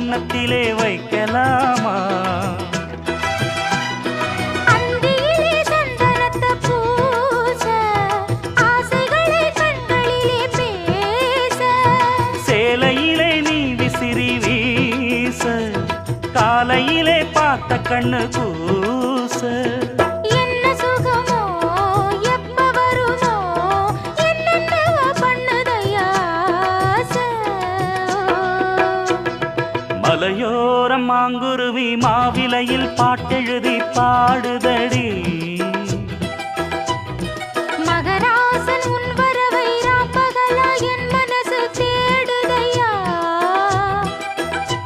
கன்னத்திலே வைக்கலாமா? சேலையிலே நீ விசிறி வீச, காலையிலே பார்த்த கண்ணு கூச. என்ன சுகமோ எப்ப வருமோ என்னென்னவோ பண்ணுதையா ஆசை. மலையோரம் மாங்குருவி மாவிலையில் பாட்டெழுதி பாடுதடி.